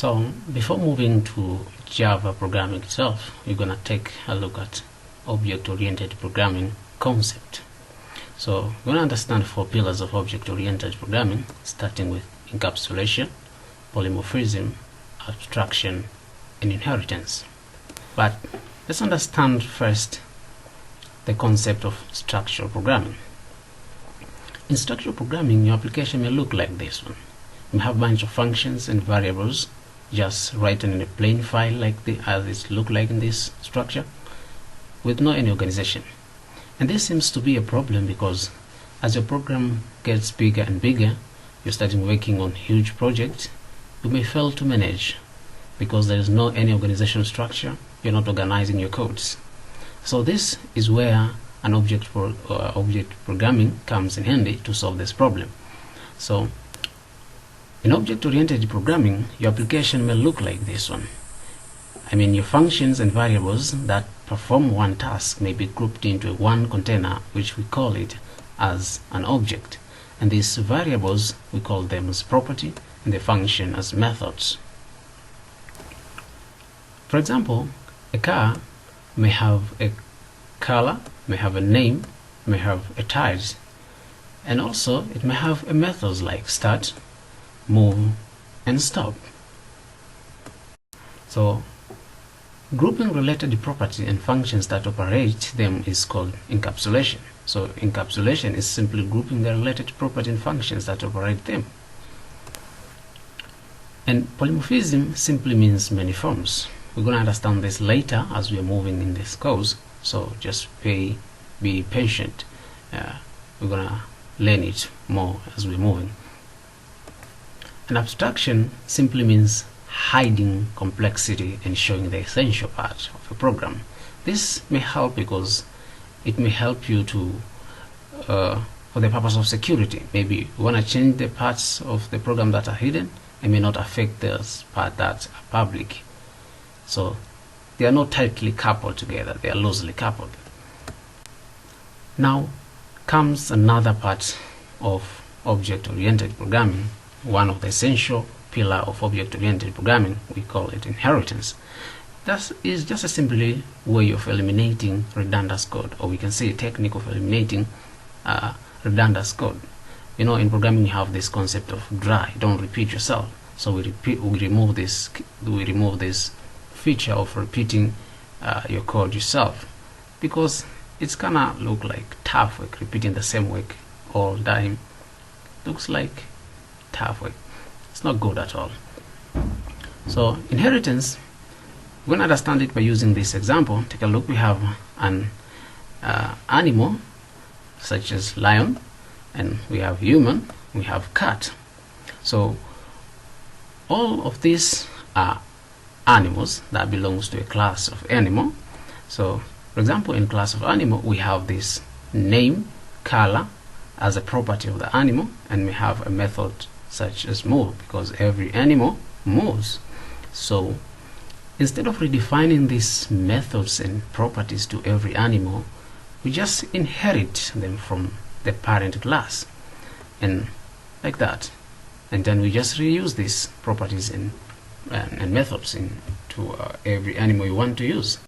So before moving to Java programming itself, we're going to take a look at object-oriented programming concept. So we're going to understand 4 pillars of object-oriented programming, starting with encapsulation, polymorphism, abstraction, and inheritance. But let's understand first the concept of structural programming. In structural programming, your application may look like this one. You have a bunch of functions and variables just written in a plain file like as it look like in this structure, with no any organization. And this seems to be a problem because as your program gets bigger and bigger, you're starting working on huge projects, you may fail to manage because there is no any organizational structure. You're not organizing your codes. So this is where an object programming comes in handy to solve this problem. So in object-oriented programming, your application may look like this one. I mean, your functions and variables that perform one task may be grouped into one container, which we call it as an object. And these variables, we call them as property, and the function as methods. For example, a car may have a color, may have a name, may have a tires, and also it may have a methods like start, move, and stop. So grouping related property and functions that operate them is called encapsulation. So encapsulation is simply grouping the related property and functions that operate them. And polymorphism simply means many forms. We're going to understand this later as we are moving in this course, so just be patient. We're going to learn it more as we're moving. An abstraction simply means hiding complexity and showing the essential part of a program. This may help because it may help you to for the purpose of security. Maybe you want to change the parts of the program that are hidden and may not affect those parts that are public. So they are not tightly coupled together, they are loosely coupled. Now comes another part of object-oriented programming, one of the essential pillar of object-oriented programming. We call it inheritance. That is just a simply way of eliminating redundant code, or we can say a technique of eliminating redundant code. You know, in programming you have this concept of dry, don't repeat yourself. So we remove this feature of repeating your code yourself, because it's gonna look like tough work. Repeating the same work all the time looks like tough work. It's not good at all. So inheritance, we're going to understand it by using this example. Take a look. We have an animal such as lion, and we have human, we have cat. So all of these are animals that belongs to a class of animal. So for example, in class of animal we have this name, color as a property of the animal, and we have a method such as move, because every animal moves. So instead of redefining these methods and properties to every animal, we just inherit them from the parent class, and like that, and then we just reuse these properties and methods into every animal we want to use.